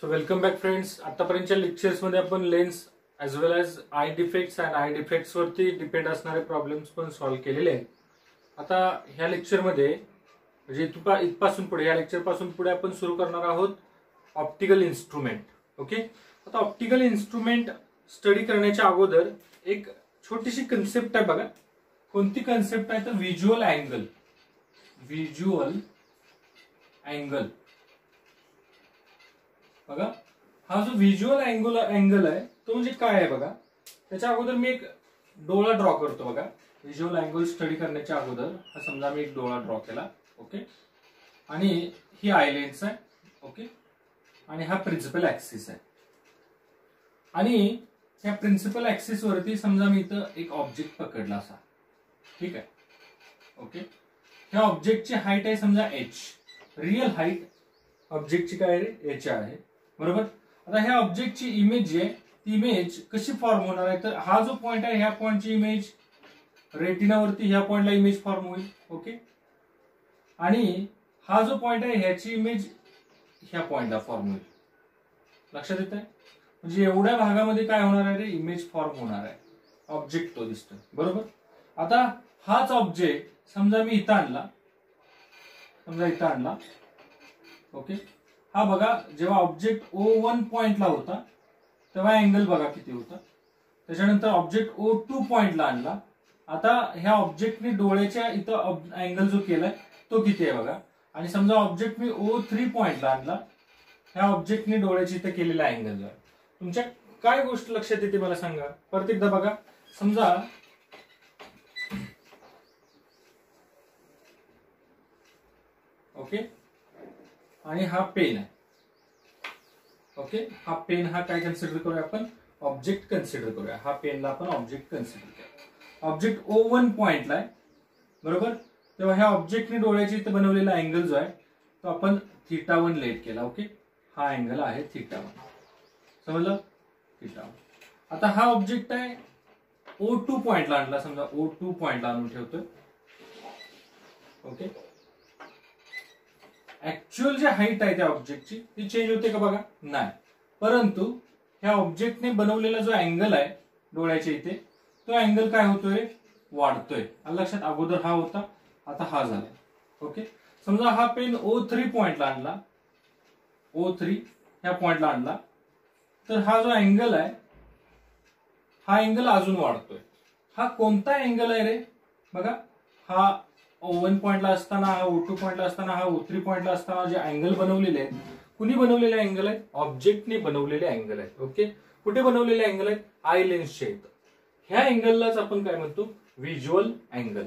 So welcome back friends. आतापर्यंतच्या लेक्चर्समध्ये आपण lens as well as I defects and I defects वरती depend असणारे प्रॉब्लेम्स पण सॉल्व्ह केलेले आहेत. आता ह्या लेक्चरमध्ये म्हणजे इथपासून पुढे या लेक्चर पासून पुढे आपण सुरू करणार आहोत ऑप्टिकल इन्स्ट्रुमेंट. ओके, आता ऑप्टिकल इन्स्ट्रुमेंट स्टडी करण्याच्या अगोदर एक छोटीशी कन्सेप्ट आहे बघा. कोणती कन्सेप्ट आहे तर व्हिज्युअल अँगल. व्हिज्युअल अँगल बघा, हा जो व्हिज्युअल अँगल आहे तो म्हणजे काय आहे बघा. त्याच्या अगोदर मी एक डोळा ड्रॉ करतो बघा. व्हिज्युअल अँगल स्टडी करण्याच्या अगोदर हा समजा मी एक डोळा ड्रॉ केला. ओके, आणि ही आय लेन्स आहे. ओके, आणि हा प्रिन्सिपल ऍक्सिस आहे. आणि ह्या प्रिन्सिपल ऍक्सिस वरती समजा मी इथं एक ऑब्जेक्ट पकडला असा. ठीक आहे. ओके, ह्या ऑब्जेक्टची हाईट आहे समजा h. रिअल हाईट ऑब्जेक्टची काय आहे h आहे. बरोबर. आता ह्या ऑब्जेक्टची इमेज जी आहे ती इमेज कशी फॉर्म होणार आहे तर हा जो पॉइंट आहे ह्या पॉइंटची इमेज रेटिनावरती ह्या पॉइंटला इमेज फॉर्म होईल. ओके, आणि हा जो पॉइंट आहे ह्याची इमेज ह्या पॉइंटला फॉर्म होईल. लक्षात येत आहे. म्हणजे एवढ्या भागामध्ये काय होणार आहे रे, इमेज फॉर्म होणार आहे. ऑब्जेक्ट तो दिसतोय. बरोबर. आता हाच ऑब्जेक्ट समजा मी इथं आणला. ओके, हा बघा जेव्हा ऑब्जेक्ट O1 पॉइंटला होता तेव्हा अँगल बघा किती होता. त्याच्यानंतर ऑब्जेक्ट O2 पॉइंटला आणला. आता ह्या ऑब्जेक्टने डोळ्याच्या इथं अँगल जो केलाय तो किती आहे बघा. आणि समजा ऑब्जेक्ट मी O3 पॉइंटला आणला. ह्या ऑब्जेक्टने डोळ्याच्या इथं केलेला अँगल आहे. तुमच्या काय गोष्ट लक्षात येते मला सांगा. परत एकदा बघा. समजा ओके, आणि हा पेन आहे. ओके, हा पेन हा काय कन्सिडर करूया आपण, ऑब्जेक्ट कन्सिडर करूया. हा पेनला आपण ऑब्जेक्ट कन्सिडर करूया. ऑब्जेक्ट O1 पॉइंटला आहे. बरोबर. तेव्हा ह्या ऑब्जेक्टने डोळ्याच्या इथे बनवलेला अँगल जो आहे तो आपण θ1 लेट केला. ओके, हा अँगल आहे θ1. समजलं, θ1. आता हा ऑब्जेक्ट आहे O2 पॉइंटला आणला. समजा O2 पॉइंटला आणून ठेवतोय. ओके, ऍक्च्युअल जी हाईट आहे त्या ऑब्जेक्टची ती चेंज होते का बघा, नाही. परंतु ह्या ऑब्जेक्टने बनवलेला जो अँगल आहे डोळ्याच्या इथे तो अँगल काय होतोय, वाढतोय. लक्षात, अगोदर हा होता आता हा झाला. ओके, समजा हा पेन O3 पॉइंटला आणला. O3 ह्या पॉइंटला आणला तर हा जो अँगल आहे हा अँगल अजून वाढतोय. हा कोणता अँगल आहे रे बघा. हा O1 पॉइंटला असताना, हा O2 पॉइंटला असताना, हा O3 पॉइंटला असताना जे अँगल बनवलेले आहेत, कुणी बनवलेले अँगल आहेत, ऑब्जेक्टने बनवलेले अँगल आहेत. ओके, कुठे बनवलेले अँगल आहेत, आय लेन्सच्या इथं. ह्या अँगललाच आपण काय म्हणतो, व्हिज्युअल अँगल.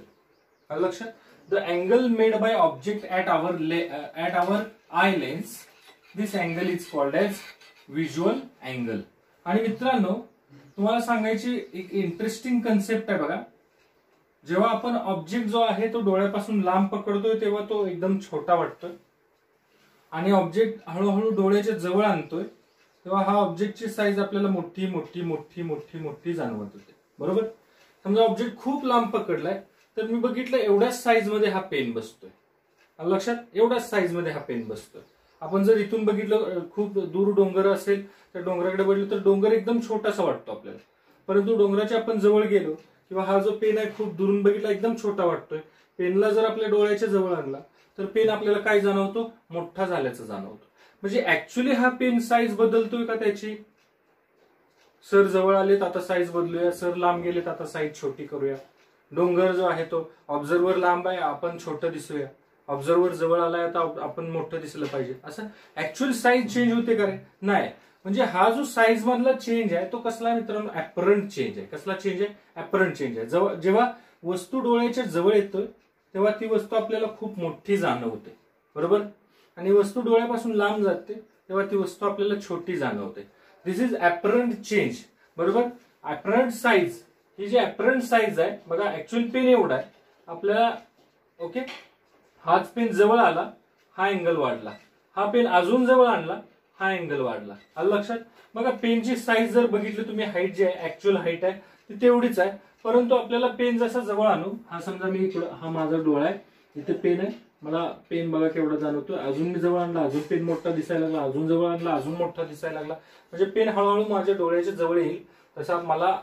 लक्षात, the angle made by object at our eye lens, this angle is called as visual angle. आणि मित्रांनो तुम्हाला सांगायची एक इंटरेस्टिंग कन्सेप्ट आहे बघा. जेव्हा आपण ऑब्जेक्ट जो आहे तो डोळ्यापासून लांब पकडतोय तेव्हा तो एकदम छोटा वाटतोय, आणि ऑब्जेक्ट हळूहळू डोळ्याच्या जवळ आणतोय तेव्हा हा ऑब्जेक्टची साईज आपल्याला मोठी मोठी मोठी मोठी मोठी जाणवत होते. बरोबर. समजा ऑब्जेक्ट खूप लांब पकडलाय तर मी बघितलं एवढ्याच साईज मध्ये हा पेन बसतोय. लक्षात, एवढ्याच साईज मध्ये हा पेन बसतोय. आपण जर इथून बघितलं, खूप दूर डोंगर असेल तर डोंगराकडे बघितलं तर डोंगर एकदम छोटासा वाटतो आपल्याला. परंतु डोंगराच्या आपण जवळ गेलो किंवा हा जो पेन आहे खूप दुरून बघितला एकदम छोटा वाटतोय. पेनला जर आपल्या डोळ्याच्या जवळ आणला तर पेन आपल्याला काय जाणवतो, मोठा झाल्याचं जाणवतो. म्हणजे ऍक्च्युली हा पेन साईज बदलतोय का त्याची. सर जवळ आलेत आता साईज बदलूया, सर लांब गेलेत आता साईज छोटी करूया. डोंगर जो आहे तो ऑब्झर्वर लांब आहे आपण छोटं दिसूया, ऑब्झर्वर जवळ आलाय आता आपण मोठं दिसलं पाहिजे. असं ऍक्च्युअल साईज चेंज होते का रे, नाही. म्हणजे हा जो साईज मधला चेंज आहे तो कसला मित्रांनो, ऍपरंट चेंज आहे. कसला चेंज आहे, ऍपरंट चेंज आहे. जेव्हा वस्तू डोळ्याच्या जवळ येतोय तेव्हा ती वस्तू आपल्याला खूप मोठी जाणवते. बरोबर. आणि वस्तू डोळ्यापासून लांब जाते तेव्हा ती वस्तू आपल्याला छोटी जाणवते. दिस इज ऍपरंट चेंज. बरोबर. ऍपरंट साईज, ही जी ऍपरंट साईज आहे बघा, ऍक्च्युअल पेन एवढा आहे आपल्याला. ओके, हाच पेन जवळ आला हा अँगल वाढला, हा पेन अजून जवळ आणला हा अँगल वाढला. आलं लक्षात. बघा पेनची साईज जर बघितली तुम्ही, हाईट जी आहे ऍक्च्युअल हाईट आहे ती तेवढीच आहे. परंतु आपल्याला पेन जसा जवळ आणू, हा समजा मी इकडं, हा माझा डोळा आहे, इथे पेन आहे, मला पेन बघा केवढा जाणवतोय, अजून मी जवळ आणला अजून पेन मोठा दिसायला लागला, अजून जवळ आणला अजून मोठा दिसायला लागला. म्हणजे पेन हळूहळू माझ्या डोळ्याच्या जवळ येईल तसा मला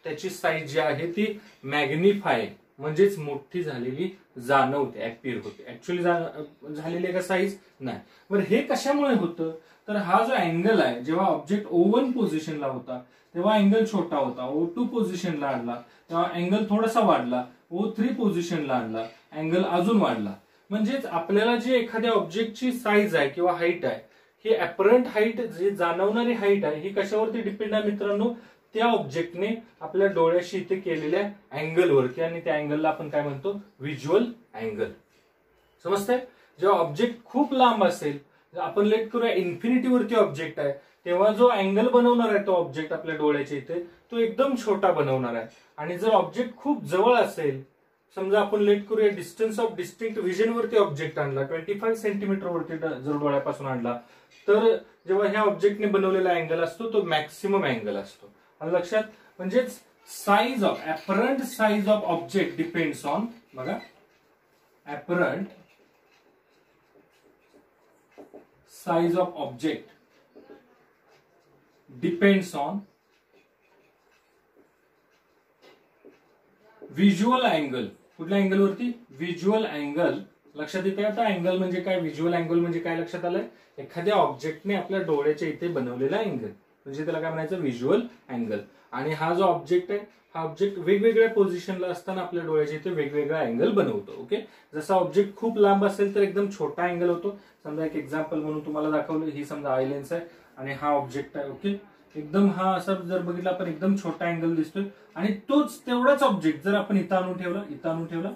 त्याची साईज जी आहे ती मॅग्निफाय म्हणजेच मोठी झालेली जाणवते, ऍपियर होते. ऍक्च्युअली झालेली आहे का साईज? नाही. बरं हे कशामुळे होतं? तर हा जो अँगल आहे, जेव्हा ऑब्जेक्ट O1 पोझिशनला होता तेव्हा अँगल छोटा होता, O2 पोझिशनला आणला तेव्हा अँगल थोडासा वाढला, O3 पोझिशनला आणला अँगल अजून वाढला. म्हणजेच आपल्याला जे एखाद्या ऑब्जेक्टची साईज आहे किंवा हाईट आहे, ही अपरंट हाईट, जी जाणवणारी हाईट आहे, ही कशावरती डिपेंड आहे मित्रांनो? त्या ऑब्जेक्टने आपल्या डोळ्याशी इथे केलेल्या अँगलवरती, आणि त्या अँगलला आपण काय म्हणतो? Visual angle. समजतंय? जेव्हा ऑब्जेक्ट खूप लांब असेल, आपण लेट करूया इन्फिनिटीवरती ऑब्जेक्ट आहे, तेव्हा जो अँगल बनवणार आहे तो ऑब्जेक्ट आपल्या डोळ्याच्या इथे तो एकदम छोटा बनवणार आहे. आणि जर ऑब्जेक्ट खूप जवळ असेल, समजा आपण लेट करूया डिस्टन्स ऑफ डिस्टिंक्ट व्हिजन वरती ऑब्जेक्ट आणला, 25 सेंटीमीटर वरती जर डोळ्यापासून आणला, तर जेव्हा ह्या ऑब्जेक्टने बनवलेला अँगल असतो तो मॅक्सिमम अँगल असतो. लक्षात? म्हणजेच size of apparent size of object depends on, बघा, apparent size of object depends on visual angle. कुठल्या अँगल वरती? Visual angle. लक्षात येते आता अँगल म्हणजे काय, व्हिज्युअल अँगल म्हणजे काय लक्षात आलंय? एखाद्या ऑब्जेक्टने आपल्या डोळ्याच्या इथे बनवलेला अँगल म्हणजे त्याला काय म्हणायचं? Visual angle. आणि हा जो ऑब्जेक्ट आहे, हा ऑब्जेक्ट वेगवेगळ्या पोझिशनला असताना आपल्या डोळ्याच्या इथे वेगवेगळा अँगल बनवतो. ओके. जसा ऑब्जेक्ट खूप लांब असेल तर एकदम छोटा अँगल होतो. समजा एक एक्झाम्पल म्हणून तुम्हाला दाखवलं, ही समजा आय लेन्स आहे आणि हा ऑब्जेक्ट आहे. ओके. एकदम हा असा जर बघितला आपण एकदम छोटा अँगल दिसतोय, आणि तोच तेवढाच ऑब्जेक्ट जर आपण इथं आणून ठेवला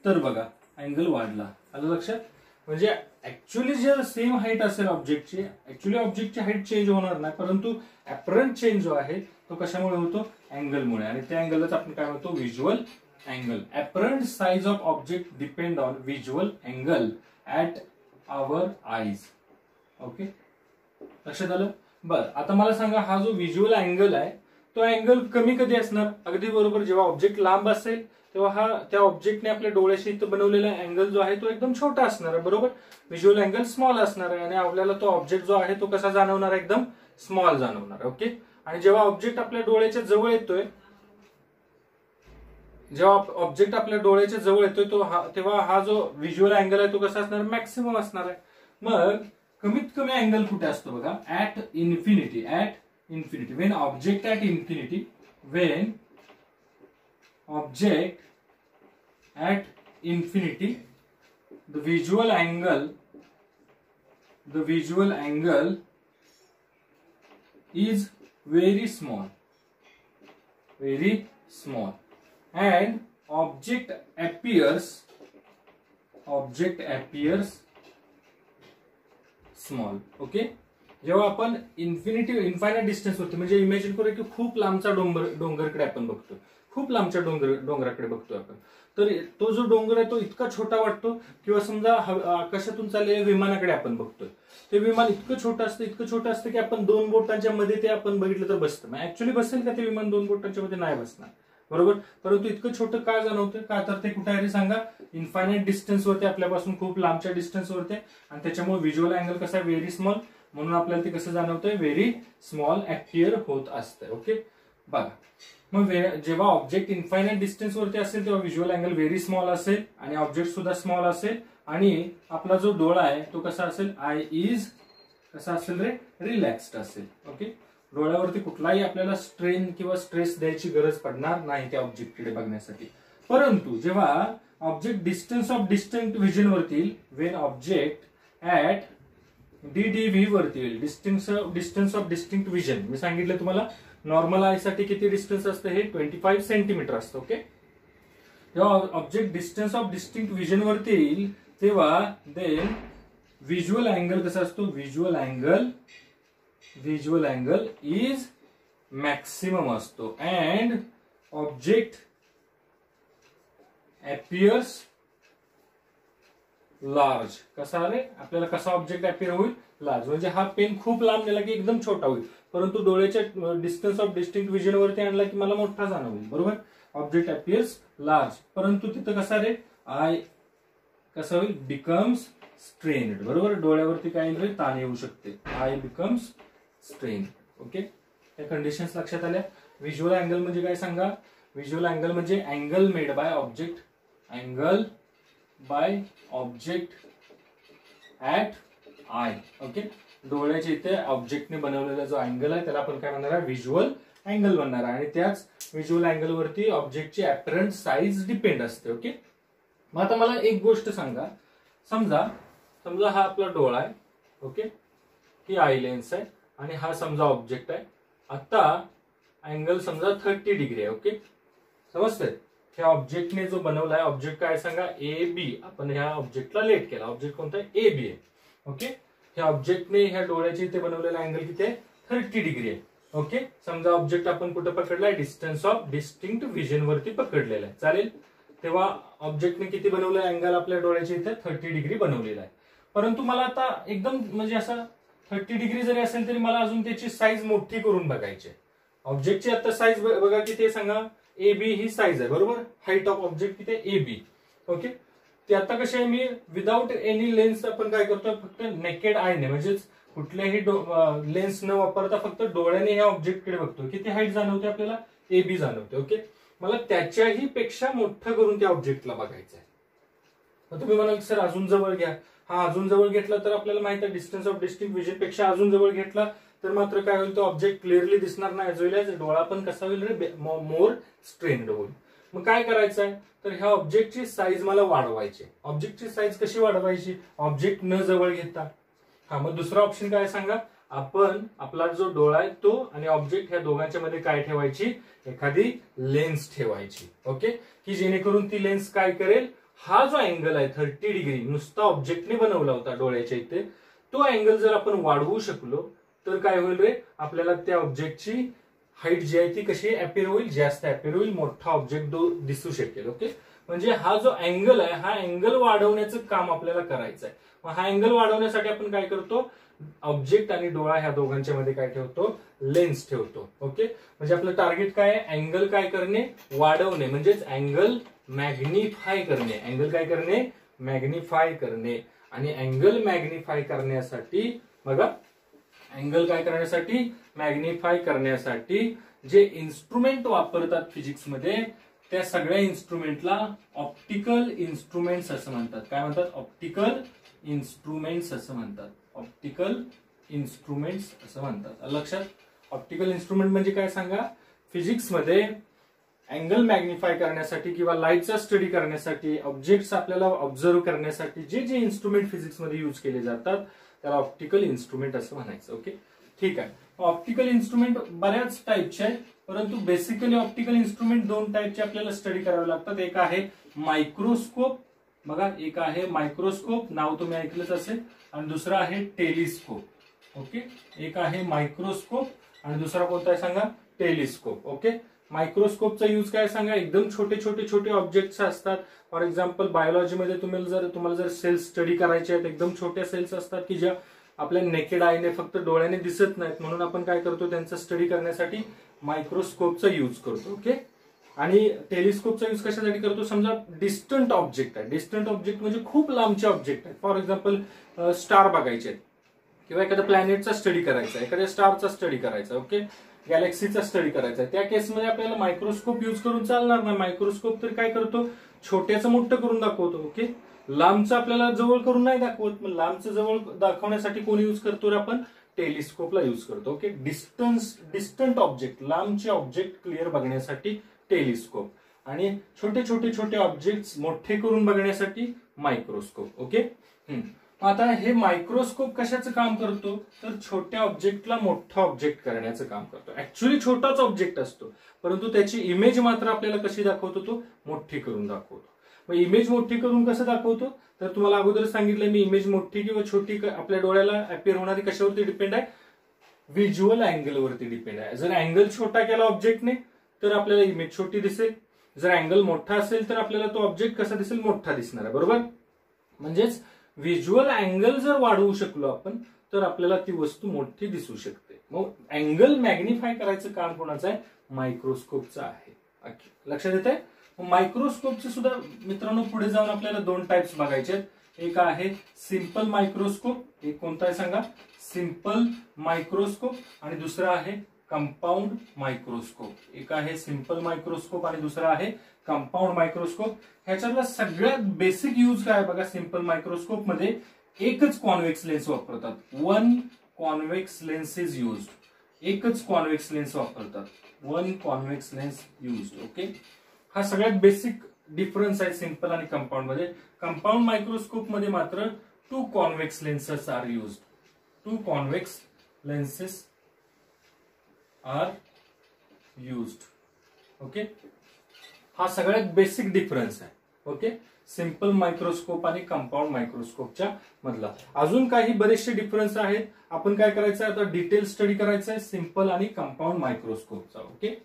तर बघा अँगल वाढला. आलं लक्षात? म्हणजे ऍक्च्युअली जर सेम हाईट असेल ऑब्जेक्टची, ऍक्च्युअली ऑब्जेक्टची हाईट चेंज होणार नाही, परंतु ऍपरंट चेंज जो आहे तो कशामुळे होतो? अँगलमुळे. आणि त्या अँगलच आपण काय म्हणतो? Visual angle. Apparent size of object depend on visual angle at our eyes. Okay. लक्षात आलं? बरं, आता मला सांगा, हा जो व्हिज्युअल अँगल आहे तो अँगल कमी कधी असणार? अगदी बरोबर, जेव्हा ऑब्जेक्ट लांब असेल तेव्हा हा त्या ऑब्जेक्टने आपल्या डोळ्याशी इथं बनवलेला अँगल जो आहे तो एकदम छोटा असणार आहे. बरोबर. व्हिज्युअल अँगल स्मॉल असणार आहे आणि आपल्याला तो ऑब्जेक्ट जो आहे तो कसा जाणवणार? एकदम स्मॉल जाणवणार. ओके. आणि जेव्हा ऑब्जेक्ट आपल्या डोळ्याच्या जवळ येतोय, तेव्हा हा जो व्हिज्युअल अँगल आहे तो कसा असणार? मॅक्सिमम असणार आहे. मग कमीत कमी अँगल कुठे असतो बघा? At infinity. Wien object at infinity, Wien object at infinity, the visual angle is very small, and object appears small. Okay. जेव्हा आपण इन्फायनाइट डिस्टन्स वरती, म्हणजे इमॅजिन करूया की खूप लांबचा डोंगरकडे आपण बघतो, खूप लांबच्या डोंगराकडे बघतोय आपण, तर तो जो डोंगर आहे तो इतका छोटा वाटतो. किंवा समजा आकाशातून चाललेल्या विमानाकडे आपण बघतोय, ते विमान इतकं छोटं असतं की आपण 2 बोटांच्या मध्ये ते आपण बघितलं तर बसतं. ऍक्च्युअली बसेल का ते विमान 2 बोटांच्या मध्ये? नाही बसणार. बरोबर. परंतु इतकं छोटं का जाणवतं? का तर ते कुठे आहे सांगा? इन्फायनाइट डिस्टन्स वरती, आपल्यापासून खूप लांबच्या डिस्टन्स वरती, आणि त्याच्यामुळे व्हिज्युअल अँगल कसा आहे? Very small. म्हणून आपल्याला ते कसं जाणवतंय? व्हेरी स्मॉल ऍपियर होत असतं. ओके. बघा, मग जेव्हा ऑब्जेक्ट इन्फायनाइट डिस्टन्स वरती असेल तेव्हा व्हिज्युअल अँगल व्हेरी स्मॉल असेल आणि ऑब्जेक्ट सुद्धा स्मॉल असेल, आणि आपला जो डोळा आहे तो कसा असेल? आय इज कसा असेल रे? रिलॅक्स्ड असेल. ओके. डोळ्यावरती कुठलाही आपल्याला स्ट्रेन किंवा स्ट्रेस द्यायची गरज पडणार नाही त्या ऑब्जेक्टकडे बघण्यासाठी. परंतु जेव्हा object distance of distinct vision वरती येईल, वेन ऑब्जेक्ट ऍट DDV वरती येईल, डिस्टन्स ऑफ डिस्टिंक्ट व्हिजन, मी सांगितलं तुम्हाला नॉर्मल आय साठी किती डिस्टन्स असतं? हे 25 सेंटीमीटर असतं. ओके. जेव्हा object distance of distinct vision वरती येईल तेव्हा देन व्हिज्युअल अँगल कसा असतो? व्हिज्युअल अँगल इज मॅक्सिमम असतो, अँड ऑब्जेक्ट अपियर्स लार्ज. कसा रे? आपल्याला कसा ऑब्जेक्ट अपियर होईल? लार्ज. म्हणजे हा पेन खूप लांब नेला की एकदम छोटा होईल, परंतु डोळ्याच्या डिस्टन्स ऑफ डिस्टिंक्ट व्हिजन वरती आणला की मला मोठा जाणवेल. बरोबर. ऑब्जेक्ट अपियर्स लार्ज, परंतु तिथं कसा रे? आय कसं होईल, बिकम्स स्ट्रेन्ड. बरोबर, डोळ्यावरती काय येईल, ताण येऊ शकते. I becomes strained. ओके, या कंडिशन्स लक्षात आल्या. व्हिज्युअल अँगल म्हणजे काय सांगा, व्हिज्युअल अँगल म्हणजे angle made by object, angle by object at I. Okay, डोळ्याच्या इथे ऑब्जेक्टने बनवलेला जो अँगल आहे त्याला आपण काय म्हणणार आहे, व्हिज्युअल अँगल म्हणणार आहे. आणि त्याच व्हिज्युअल अँगल वरती ऑब्जेक्टची अपरंट साईज डिपेंड असते. ओके, मग आता मला एक गोष्ट सांगा, समजा हा आपला डोळा आहे. ओके, ही आय लेन्स आहे आणि हा समजा ऑब्जेक्ट आहे. आता अँगल समजा 30 डिग्री आहे. ओके, समजतंय. ह्या ऑब्जेक्टने जो बनवलाय, ऑब्जेक्ट काय सांगा, ए बी. आपण ह्या ऑब्जेक्टला लेट केला, ऑब्जेक्ट कोणता आहे, ए बी आहे. ओके, ह्या ऑब्जेक्टने ह्या डोळ्याच्या इथे बनवलेला अँगल किती आहे, 30 डिग्री आहे. ओके, समजा ऑब्जेक्ट आपण कुठं पकडलाय, डिस्टन्स ऑफ डिस्टिंक्ट व्हिजन वरती पकडलेला आहे. चालेल, तेव्हा ऑब्जेक्टने किती बनवलंय अँगल, आपल्या डोळ्याच्या इथे 30 डिग्री बनवलेला आहे. परंतु मला आता एकदम म्हणजे असं 30 डिग्री जरी असेल तरी मला अजून त्याची साईज मोठी करून बघायची आहे. ऑब्जेक्टची आता साईज बघा किती सांगा, ए बी ही साईज आहे. बरोबर, हाईट ऑफ ऑब्जेक्ट किती आहे, ए बी. ओके, ते आता कसे आहे, मी विदाउट एनी लेन्स आपण काय करतो, फक्त नेकेड आयने म्हणजेच कुठल्याही लेन्स न वापरता फक्त डोळ्याने ह्या ऑब्जेक्टकडे बघतो. किती हाईट जाणवते आपल्याला, ए बी जाणवते. ओके, मला त्याच्याही पेक्षा मोठं करून त्या ऑब्जेक्टला बघायचं आहे. मग तुम्ही म्हणाल सर अजून जवळ घ्या. हा, अजून जवळ घेतला तर आपल्याला माहिती आहे डिस्टन्स ऑफ डिस्टिंक्ट व्हिजन पेक्षा अजून जवळ घेतला तर मात्र काय होईल, तो ऑब्जेक्ट क्लिअरली दिसणार नाही, ऍज वेल एज डोळा पण कसा होईल रे, मोर स्ट्रेन्ड होईल. मग काय करायचं आहे, तर ह्या ऑब्जेक्टची साईज मला वाढवायची. ऑब्जेक्टची साईज कशी वाढवायची, ऑब्जेक्ट न जवळ घेता. हा, मग दुसरा ऑप्शन काय सांगा, आपण आपला जो डोळा आहे तो आणि ऑब्जेक्ट ह्या दोघांच्या मध्ये काय ठेवायची, एखादी लेन्स ठेवायची. ओके, की जेणेकरून ती लेन्स काय करेल, हा जो अँगल आहे 30 डिग्री नुसता ऑब्जेक्टने बनवला होता डोळ्याच्या इथे, तो अँगल जर आपण वाढवू शकलो तर काय होईल रे, आपल्याला त्या ऑब्जेक्टची हाईट जी आहे ती कशी अपिअर होईल, जास्त अपिअर होईल, मोठा ऑब्जेक्ट दिसू शकेल. ओके, म्हणजे हा जो अँगल आहे हा अँगल वाढवण्याचं काम आपल्याला करायचं आहे. मग हा अँगल वाढवण्यासाठी आपण काय करतो, ऑब्जेक्ट आणि डोळा ह्या दोघांच्या मध्ये काय ठेवतो, लेन्स ठेवतो. ओके, म्हणजे आपलं टार्गेट काय आहे, अँगल काय करणे, वाढवणे, म्हणजेच अँगल मॅग्निफाय करणे. अँगल काय करणे, मॅग्निफाय करणे. आणि अँगल मॅग्निफाय करण्यासाठी बघा, अँगल काय करण्यासाठी, मॅग्निफाय करण्यासाठी जे इन्स्ट्रुमेंट वापरतात फिजिक्स मध्ये, त्या सगळ्या इन्स्ट्रुमेंटला ऑप्टिकल इन्स्ट्रुमेंट्स असं म्हणतात. काय म्हणतात, ऑप्टिकल इन्स्ट्रुमेंट्स असं म्हणतात. ऑप्टिकल इन्स्ट्रुमेंट्स असं म्हणतात. लक्षात, ऑप्टिकल इन्स्ट्रुमेंट म्हणजे काय सांगा, फिजिक्स मध्ये अँगल मॅग्निफाय करण्यासाठी किंवा लाईटचा स्टडी करण्यासाठी, ऑब्जेक्ट्स आपल्याला ऑब्झर्व्ह करण्यासाठी जे जे इन्स्ट्रुमेंट फिजिक्स मध्ये यूज केले जातात त्याला ऑप्टिकल इन्स्ट्रुमेंट असं म्हणायचं. ओके, ठीक आहे. ऑप्टिकल इन्स्ट्रुमेंट बऱ्याच टाईपचे आहेत, परंतु बेसिकली ऑप्टिकल इन्स्ट्रुमेंट दोन टाईपचे आपल्याला स्टडी करावे लागतात. एक आहे मायक्रोस्कोप, बघा, एक आहे मायक्रोस्कोप, नाव तुम्ही ऐकलंच असेल, आणि दुसरा आहे टेलिस्कोप. ओके, एक आहे मायक्रोस्कोप आणि दुसरा कोणता आहे सांगा, टेलिस्कोप. ओके, मायक्रोस्कोपचा यूज काय सांगा, एकदम छोटे छोटे छोटे ऑब्जेक्ट्स असतात. फॉर एक्झाम्पल बायोलॉजीमध्ये तुम्हाला जर सेल्स स्टडी करायचे आहेत, एकदम छोट्या सेल्स असतात की ज्या आपल्या नेकेड आयने फक्त डोळ्याने दिसत नाहीत, म्हणून आपण काय करतो, त्यांचा स्टडी करण्यासाठी मायक्रोस्कोपचा यूज करतो. ओके, आणि टेलिस्कोपचा यूज कशासाठी करतो, समजा डिस्टंट ऑब्जेक्ट आहे. डिस्टंट ऑब्जेक्ट म्हणजे खूप लांबचे ऑब्जेक्ट आहेत. फॉर एक्झाम्पल स्टार बघायचे आहेत किंवा एखाद्या प्लॅनेटचा स्टडी करायचा, एखाद्या स्टारचा स्टडी करायचा. ओके, गॅलेक्सीचा स्टडी करायचा आहे, त्या केसमध्ये आपल्याला मायक्रोस्कोप यूज करून चालणार नाही. मायक्रोस्कोप तर काय करतो, छोट्याचं मोठं करून दाखवतो. ओके, लांबचं आपल्याला जवळ करून नाही दाखवत. मग लांबचं जवळ दाखवण्यासाठी कोण यूज करतो, आपण टेलिस्कोपला यूज करतो. ओके, डिस्टंट ऑब्जेक्ट, लांबचे ऑब्जेक्ट क्लिअर बघण्यासाठी टेलिस्कोप, आणि छोटे छोटे छोटे ऑब्जेक्ट मोठे करून बघण्यासाठी मायक्रोस्कोप. ओके, आता हे मायक्रोस्कोप कशाचं काम करतो, तर छोट्या ऑब्जेक्टला मोठा ऑब्जेक्ट करण्याचं काम करतो. ऍक्च्युअली छोटाच ऑब्जेक्ट असतो, परंतु त्याची इमेज मात्र आपल्याला कशी दाखवतो, तो मोठी करून दाखवतो. मग इमेज मोठी करून कसं दाखवतो, तर तुम्हाला अगोदर सांगितलं मी, इमेज मोठी किंवा छोटी आपल्या डोळ्याला अपिअर होणारी कशावरती डिपेंड आहे, व्हिज्युअल अँगल वरती डिपेंड आहे. जर अँगल छोटा केला ऑब्जेक्टने तर आपल्याला इमेज छोटी दिसेल, जर अँगल मोठा असेल तर आपल्याला तो ऑब्जेक्ट कसा दिसेल, मोठा दिसणार आहे. बरोबर, म्हणजेच व्हिज्युअल अँगल जर वाढवू शकलो आपण तर आपल्याला ती वस्तू मोठी दिसू शकते. मग अँगल मॅग्निफाय करायचं काम कोणाचं आहे, मायक्रोस्कोपचं आहे. लक्षात येत आहे. मायक्रोस्कोपचे सुद्धा मित्रांनो पुढे जाऊन आपल्याला दोन टाइप्स बघायचे आहेत. एक आहे सिंपल मायक्रोस्कोप, एक कोणता आहे सांगा, सिंपल मायक्रोस्कोप, आणि दुसरा आहे कंपाऊंड मायक्रोस्कोप. एक आहे सिंपल मायक्रोस्कोप आणि दुसरा आहे कंपाऊंड मायक्रोस्कोप. ह्याच्यातला सगळ्यात बेसिक यूज काय बघा, सिंपल मायक्रोस्कोप मध्ये एकच कॉन्व्हेक्स लेन्स वापरतात. One convex lens is use. एकच कॉन्व्हेक्स लेन्स वापरतात. One convex lens use. Okay, हा सगळ्यात बेसिक डिफरन्स आहे सिंपल आणि कंपाऊंड मध्ये. कंपाऊंड मायक्रोस्कोप मध्ये मात्र two convex lenses are use. Two convex lenses are used. Okay, हा सगळ्यात बेसिक डिफरन्स आहे. ओके, सिंपल मायक्रोस्कोप आणि कंपाऊंड मायक्रोस्कोपच्या मधला. अजून काही बरेचसे डिफरन्स आहेत. आपण काय करायचं आहे आता, डिटेल स्टडी करायचं आहे सिंपल आणि कंपाऊंड मायक्रोस्कोपचा. ओके,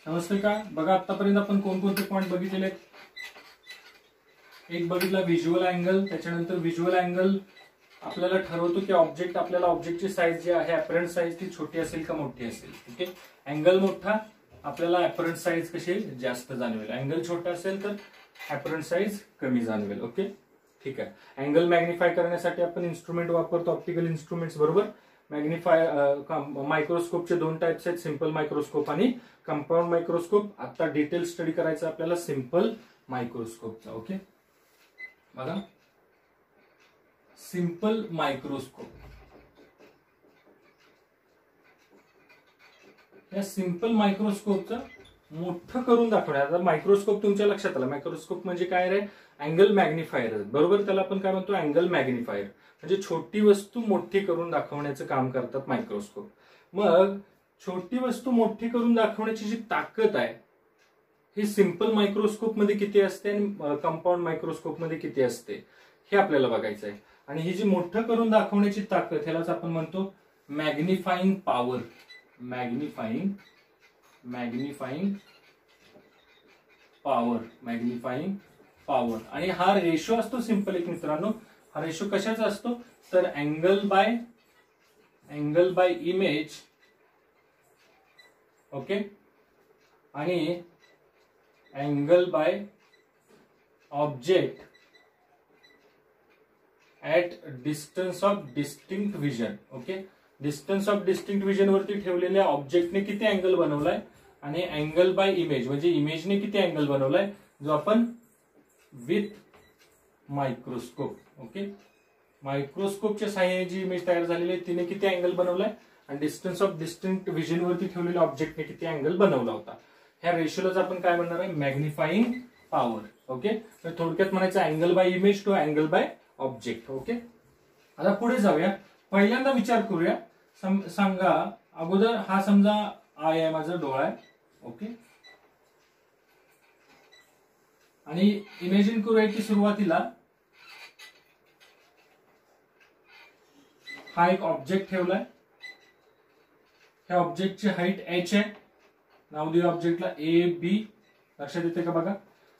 समजतंय का? बघा आतापर्यंत आपण कोणकोणते पॉईंट बघितलेले आहेत. एक बघितला व्हिज्युअल अँगल. त्याच्यानंतर व्हिज्युअल अँगल आपल्याला ठरवतो की आपल्याला ऑब्जेक्टची साईज जी आहे अपरंट साईज ती छोटी असेल का मोठी असेल. ओके, अँगल मोठा आपल्याला अपरंट साईज कशी जास्त जाणवेल, अँगल छोटा असेल तर अपरंट साईज कमी जाणवेल. ओके, ठीक आहे. अँगल मॅग्निफाय करण्यासाठी आपण इन्स्ट्रुमेंट वापरतो, ऑप्टिकल इन्स्ट्रुमेंट्स बरोबर. मायक्रोस्कोपचे दोन टाइप्स आहेत, सिंपल मायक्रोस्कोप आणि कंपाऊंड मायक्रोस्कोप. आता डिटेल स्टडी करायचं आपल्याला सिंपल मायक्रोस्कोपचा. ओके, बघा सिंपल मायक्रोस्कोप. या सिंपल मायक्रोस्कोपचं मोठं करून दाखवण्यात. आता मायक्रोस्कोप तुमच्या लक्षात आला, मायक्रोस्कोप म्हणजे काय रे, अँगल मॅग्निफायर बरोबर. त्याला आपण काय म्हणतो, अँगल मॅग्निफायर. म्हणजे छोटी वस्तू मोठी करून दाखवण्याचं काम करतात मायक्रोस्कोप. मग छोटी वस्तू मोठी करून दाखवण्याची जी ताकद आहे ही सिंपल मायक्रोस्कोप मध्ये किती असते आणि कंपाऊंड मायक्रोस्कोप मध्ये किती असते हे आपल्याला बघायचं आहे. आणि ही जी मोठं करून दाखवण्याची ताकद ह्यालाच आपण म्हणतो मॅग्निफाईंग पॉवर. Magnifying power. आणि हा रेशो असतो सिंपल एक मित्रांनो. हा रेशो कशाचा असतो तर अँगल बाय इमेज. ओके, आणि angle by object at distance of distinct vision. Okay, distance of distinct vision वरती ठेवलेल्या ऑब्जेक्टने किती अँगल बनवलाय आणि अँगल बाय इमेज म्हणजे इमेजने किती अँगल बनवलाय जो आपण विथ मायक्रोस्कोप. ओके, मायक्रोस्कोपच्या सहाय्याने जी इमेज तयार झालेली आहे तिने किती अँगल बनवलाय आणि डिस्टन्स ऑफ डिस्टिंक्ट विजन वरती ठेवलेल्या ऑब्जेक्टने किती अँगल बनवला होता. ह्या रेशोलाच आपण काय म्हणणार आहे, मॅग्निफाईंग पॉवर. ओके, तर थोडक्यात म्हणायचं angle by image to angle by object. Okay, आता पुढे जाऊया. पहिल्यांदा विचार करूया. सांगा अगोदर हा समजा आय आहे, माझा डोळा आहे. ओके, आणि इमॅजिन करूया की सुरुवातीला हा एक ऑब्जेक्ट ठेवलाय. ह्या ऑब्जेक्टची हाईट h आहे. नाव देऊ ऑब्जेक्टला ए बी. लक्षात येते का बघा.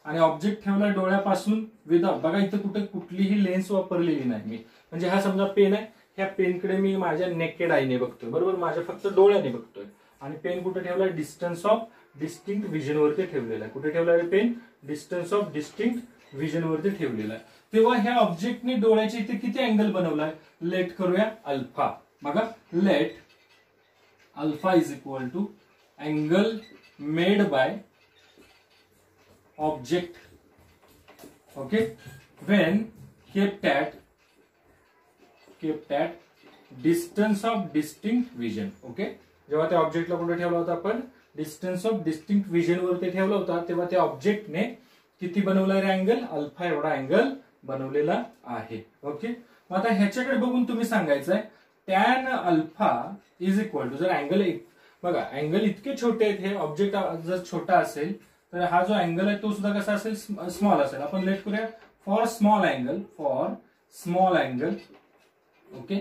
आणि ऑब्जेक्ट ठेवलाय डोळ्यापासून विदाउट. बघा इथं कुठलीही लेन्स वापरलेली नाही मी. म्हणजे हा समजा पेन आहे, ह्या पेनकडे मी माझ्या नेकेड आईने बघतोय बरोबर, माझ्या फक्त डोळ्याने बघतोय. आणि पेन कुठे ठेवलाय, डिस्टन्स ऑफ डिस्टिंक्ट विजन वरती ठेवलेला आहे. कुठे ठेवलाय pen, distance of distinct vision वरती ठेवलेला आहे. तेव्हा ह्या ऑब्जेक्टने डोळ्याच्या इथे किती अँगल बनवलाय, लेट करूया अल्फा. बघा, let alpha is equal to angle made by object. Okay, when kept at distance of distinct vision. Okay, जेव्हा त्या ऑब्जेक्टला कुठे ठेवला होता आपण, डिस्टन्स ऑफ डिस्टिंक्ट विजन वरती ठेवला होता, तेव्हा त्या ऑब्जेक्टने किती बनवला रे अँगल, अल्फा एवढा अँगल बनवलेला आहे. ओके, मग आता ह्याच्याकडे बघून तुम्ही सांगायचंय tan alpha is equal to, जर अँगल बघा अँगल इतके छोटे आहेत, हे ऑब्जेक्ट जर छोटा असेल तर हा जो अँगल आहे तो सुद्धा कसा असेल, स्मॉल असेल. आपण लेट करूया for small angle. Okay,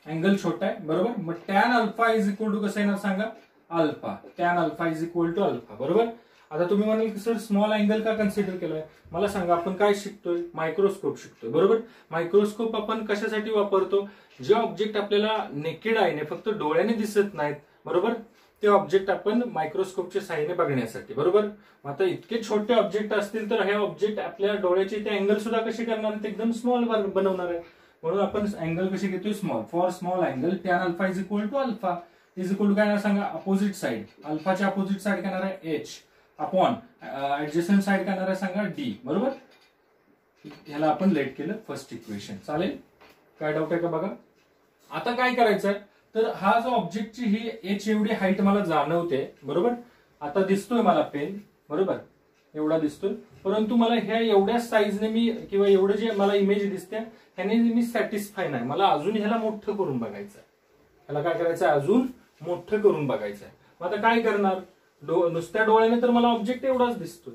angle छोटा आहे बरोबर. मग tan alpha is equal to कसं येणार सांगा, alpha. Tan alpha is equal to alpha बरोबर. आता तुम्ही म्हणाल की सर स्मॉल अँगल का कन्सिडर केलाय, मला सांगा आपण काय शिकतोय, मायक्रोस्कोप शिकतोय बरोबर. मायक्रोस्कोप आपण कशासाठी वापरतो, जे ऑब्जेक्ट आपल्याला नेकेड आयने फक्त डोळ्याने दिसत नाहीत बरोबर, ते ऑब्जेक्ट आपण मायक्रोस्कोपच्या साहाय्याने बघण्यासाठी बरोबर. आता इतके छोटे ऑब्जेक्ट असतील तर हे ऑब्जेक्ट आपल्या डोळ्याचे ते अँगल सुद्धा कसे करणार, ते एकदम स्मॉल बनवणार आहे. म्हणून आपण अँगल कसे घेतोय, small. For small angle tan alpha is equal to alpha is equal to काय सांगा, अपोजिट साइड. अल्फाच्या अपोजिट साइड करणार आहे एच अपॉन ऍडजस्टंट साइड करणार आहे सांगा डी बरोबर. ह्याला आपण लेट केलं फर्स्ट इक्वेशन. चालेल, काय डाऊट आहे का बघा. आता काय करायचंय, तर हा जो ऑब्जेक्टची ही एच एवढी हाईट मला जाणवते बरोबर. आता दिसतोय मला पेन बरोबर, एवढा दिसतोय, परंतु मला ह्या एवढ्या साईजने मी किंवा एवढं जे मला इमेज दिसते ह्याने मी सॅटिस्फाय नाही, मला अजून ह्याला मोठं करून बघायचं आहे. ह्याला काय करायचं, अजून मोठं करून बघायचं आहे. मग आता काय करणार, नुसत्या डोळ्याने तर मला ऑब्जेक्ट एवढाच दिसतोय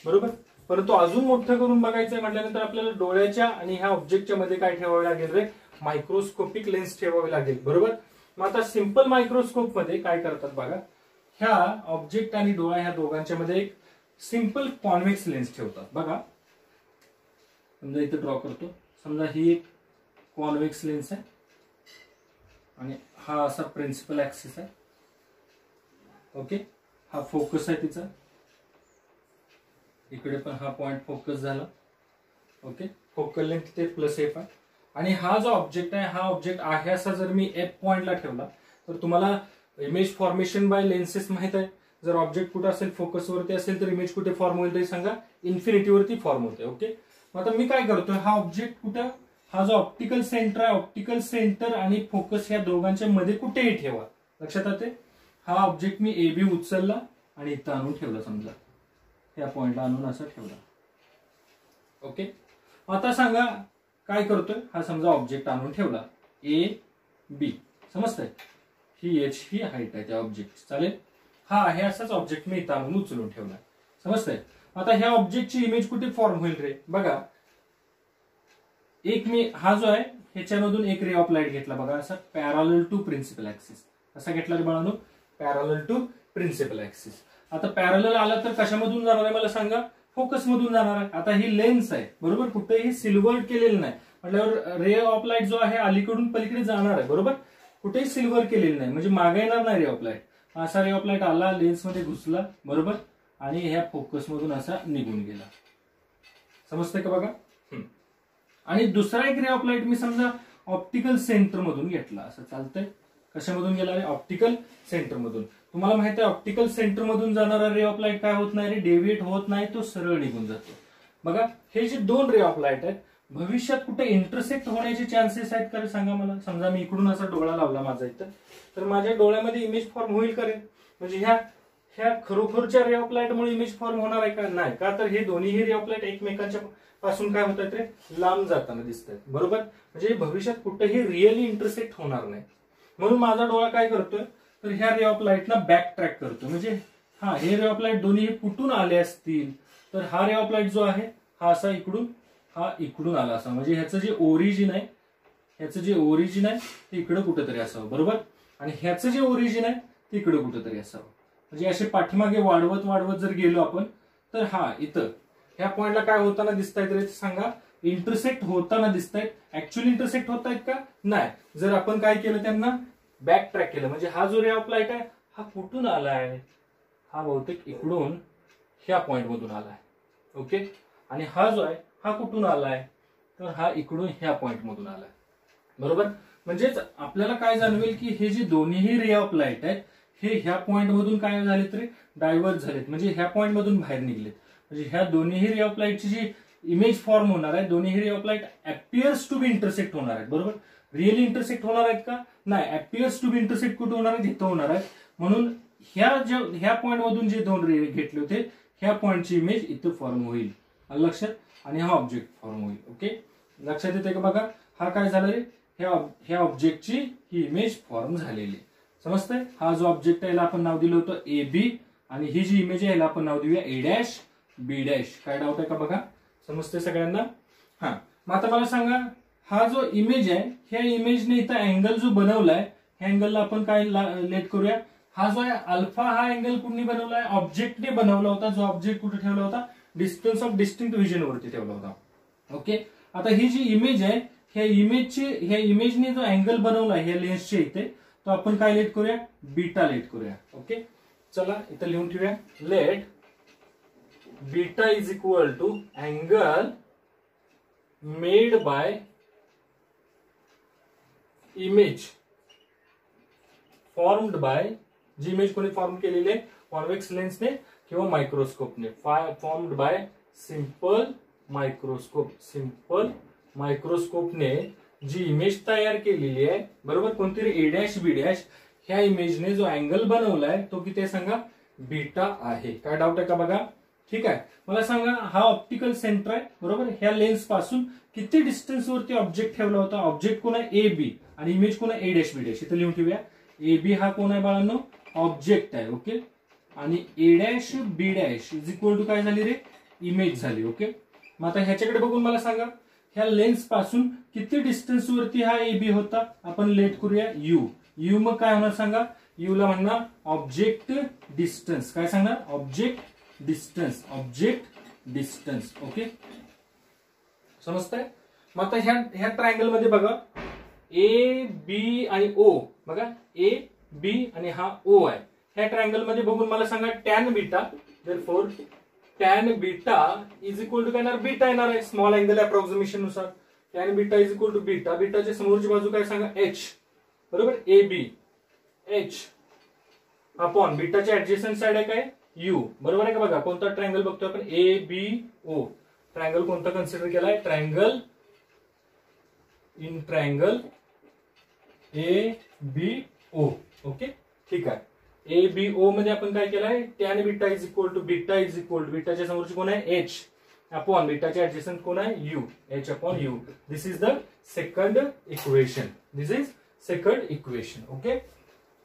बरोबर, परंतु अजून मोठं करून बघायचंय म्हटल्यानंतर आपल्याला डोळ्याच्या आणि ह्या ऑब्जेक्टच्या मध्ये काय ठेवावे लागेल रे, मायक्रोस्कोपिक लेन्स ठेवावी लागेल बरोबर. मग आता सिंपल मायक्रोस्कोप मध्ये काय करतात बघा, ह्या ऑब्जेक्ट आणि डोळा ह्या दोघांच्या मध्ये एक सिंपल कॉन्व्हेक्स लेन्स ठेवतात बघा. समजा इथे ड्रॉ करतो, समजा ही एक कॉन्व्हेक्स लेन्स आहे आणि हा असा प्रिन्सिपल ऍक्सिस आहे ओके. हा फोकस आहे तिचा, इकडे पण हा पॉइंट फोकस झाला ओके. फोकल लेंथ ते प्लस एफ आहे. आणि हा जो ऑब्जेक्ट आहे, हा ऑब्जेक्ट आहे असा जर मी एफ पॉइंटला ठेवला तर तुम्हाला इमेज फॉर्मेशन बाय लेन्सेस माहित आहे. जर ऑब्जेक्ट कुठे असेल फोकसवरती असेल तर इमेज कुठे फॉर्म होईल ते सांगा, इन्फिनिटीवरती फॉर्म होते ओके. मग आता मी काय करतोय, हा ऑब्जेक्ट कुठं, हा जो ऑप्टिकल सेंटर आहे, ऑप्टिकल सेंटर आणि फोकस या दोघांच्या मध्ये कुठेही ठेवा, लक्षात येते. हा ऑब्जेक्ट मी ए बी उचलला आणि इथं आणून ठेवला, समजा या पॉइंटला आणून असं ठेवला ओके. आता सांगा काय करतोय, हा समजा ऑब्जेक्ट आणून ठेवला ए बी, समजतंय, ही एच ही हाईट आहे त्या ऑब्जेक्ट. चालेल, हा आहे असाच ऑब्जेक्ट मी इथं आणून उचलून ठेवला, समजतंय. आता ह्या ऑब्जेक्टची इमेज कुठे फॉर्म होईल रे, बघा एक मी हा जो आहे ह्याच्यामधून एक रे ऑफ लाईट घेतला बघा, असा पॅरलल टू प्रिन्सिपल ऍक्सिस. कसा घेतला रे बाळांनो, पॅरलल टू प्रिन्सिपल ऍक्सिस. आता पॅरलल आला तर कशामधून जाणार आहे मला सांगा, फोकस मधून जाणार आहे. आता ही लेन्स आहे बरोबर, कुठेही सिल्वर केलेलं नाही म्हटल्यावर रे ऑफ लाईट जो आहे अलीकडून पलीकडे जाणार आहे बरोबर, कुठेही सिल्वर केलेलं नाही म्हणजे मागे येणार नाही रे ऑफ लाईट. असा रे ऑफ लाईट आला, लेन्स मध्ये घुसला बरोबर आणि ह्या फोकस मधून असा निघून गेला, समजतंय का बघा. आणि दुसरा एक रे ऑफ लाईट मी समजा ऑप्टिकल सेंटर मधून घेतला, असं चालतंय. कशामधून गेला रे, ऑप्टिकल सेंटर मधून. तुम्हाला माहिती आहे ऑप्टिकल सेंटर मधून जाणारा रे ऑफ लाईट काय होत नाही रे, डेव्हिएट होत नाही, तो सरळ निघून जातो. बघा हे जे दोन रे ऑफ लाईट आहेत भविष्यात कुठे इंटरसेक्ट होण्याचे चान्सेस आहेत का सांगा मला. समजा मी इकडून असा डोळा लावला माझा इथं, तर माझ्या डोळ्यामध्ये इमेज फॉर्म होईल का रे, म्हणजे ह्या खरोखरच्या रे ऑफ लाईटमुळे इमेज फॉर्म होणार आहे का, नाही. का तर हे दोन्ही रे ऑफ लाईट एकमेकांच्या पासून काय होत आहेत रे, लांब जाताना दिसत आहेत बरोबर, म्हणजे भविष्यात कुठेही रिअली इंटरसेक्ट होणार नाही. म्हणून माझा डोळा काय करतोय, तर ह्या रे ऑफ लाईटना बॅक ट्रॅक करतो. म्हणजे हा हे रे ऑफ लाईट दोन्ही कुठून आले असतील, तर हा रे ऑफ लाईट जो आहे हा असा इकडून, हा इकडून आला असा, म्हणजे ह्याचं जे ओरिजिन आहे, ते इकडं कुठेतरी असावं बरोबर, आणि ह्याचं जे ओरिजिन आहे ते इकडं कुठेतरी असावं. म्हणजे असे पाठीमागे वाढवत वाढवत जर गेलो आपण तर हा इथं ह्या पॉइंटला काय होताना दिसतायत रे सांगा, इंटरसेक्ट होताना दिसतायत. ऍक्च्युअली इंटरसेक्ट होत आहेत का, नाही. जर आपण काय केलं त्यांना बॅक ट्रॅक केलं, म्हणजे हा जो रे ऑफ लाईट आहे हा कुठून आलाय, हा बहुतेक इकडून ह्या पॉइंट मधून आलाय ओके. आणि हा जो आहे हा कुठून आलाय, तर हा इकडून ह्या पॉइंट मधून आलाय बरोबर. म्हणजेच आपल्याला काय जाणवेल की हे जे दोन्ही रे ऑफ लाईट आहेत हे ह्या पॉइंट मधून काय झालेत रे, डायव्हर्ज झालेत, म्हणजे ह्या पॉइंट मधून बाहेर निघलेत. म्हणजे ह्या दोन्ही रे ऑफ लाईटची जी इमेज फॉर्म होणार आहे, दोन्ही ray of light appears to be intersect होणार आहेत बरोबर. रिअली इंटरसेक्ट होणार आहेत का, नाही. अपियर्स टू बी इंटरसेक्ट कुठे होणार आहेत, इथं होणार आहेत. म्हणून ह्या पॉइंट मधून जे दोन रे घेतले होते ह्या पॉइंटची इमेज इथं फॉर्म होईल लक्षात, आणि हा ऑब्जेक्ट फॉर्म होईल ओके. लक्षात येते का बघा, हा काय झाला रे, ह्या ऑब्जेक्टची ही इमेज फॉर्म झालेली, समजतंय. हा जो ऑब्जेक्ट आहे याला आपण नाव दिलं होतं ए बी, आणि ही जी इमेज आहे याला आपण नाव देऊया ए डॅश बी डॅश. काय डाऊट आहे का बघा, समजतंय सगळ्यांना. हा मग आता मला सांगा, हा जो इमेज आहे ह्या इमेजने इथं अँगल जो बनवलाय ह्या अँगलला आपण काय लेट करूया, हा जो आहे अल्फा हा अँगल कुणी बनवलाय, ऑब्जेक्टने बनवला होता. जो ऑब्जेक्ट कुठे ठेवला होता, डिस्टन्स ऑफ डिस्टिंक्ट व्हिजन वरती ठेवला होता. ओके, आता ही जी इमेज आहे, ह्या इमेजने जो अँगल बनवला ह्या लेन्सच्या इथे, तो आपण काय लेट करूया, बीटा लेट करूया. ओके, चला इथं लिहून ठेवूया. Let beta is equal to angle made by image formed by, जी इमेज कोणी फॉर्म केलेली आहे कॉन्व्हेक्स लेन्सने किंवा मायक्रोस्कोपने, formed by simple microscope. Simple मायक्रोस्कोपने जी इमेज तयार केलेली आहे, बरोबर, कोणतरी ए डॅश बी डॅश, ह्या इमेजने जो अँगल बनवलाय तो किती आहे सांगा, बीटा आहे. काय डाऊट आहे का बघा. ठीक आहे, मला सांगा हा ऑप्टिकल सेंटर आहे, बरोबर, ह्या लेन्स पासून किती डिस्टन्स वरती ऑब्जेक्ट ठेवला होता. ऑब्जेक्ट कोण आहे, ए बी, आणि इमेज कोण आहे, ए डॅश बी डॅश. इथं लिहून ठेवूया. ए बी हा कोण आहे बाळांनो, ऑब्जेक्ट आहे. ओके, आणि A dash B dash is equal to काय झाली रे, इमेज झाली. ओके, मग आता ह्याच्याकडे बघून मला सांगा ह्या लेन्स पासून किती डिस्टन्स वरती हा ए बी होता. आपण लेट करूया यू. यू मग काय होणार सांगा, यू ला म्हणणार ऑब्जेक्ट डिस्टन्स. काय सांगणार, object distance, object distance. Okay, समजतंय. मग आता ह्या ट्रायंगल मध्ये बघा ए बी आणि ओ, बघा ए बी आणि हा ओ आहे. ह्या ट्रायंगल मध्ये बघून मला सांगा tan beta, therefore tan beta is equal to काय येणार, बीटा येणार आहे स्मॉल अँगल अप्रॉक्सिमेशन नुसार. Tan beta is equal to beta. बीटाच्या समोरची बाजू काय सांगा, एच, बरोबर, ए बी एच अपॉन बीटाच्या ऍडजस्टंट साइड आहे काय, यू, बरोबर आहे का. बघा कोणता ट्रायंगल बघतोय आपण, ए बी ओ. ट्रायंगल कोणता कन्सिडर केलाय, triangle in triangle A B O. Okay, ठीक आहे. ए बी ओ मध्ये आपण काय केलंय, tan beta is equal to beta is equal to बीटाच्या समोरची कोण आहे, एच अपॉन बीटाच्या ऍडजस्टंट कोण आहे, U, H upon U. This is the second equation. This is second equation. Okay,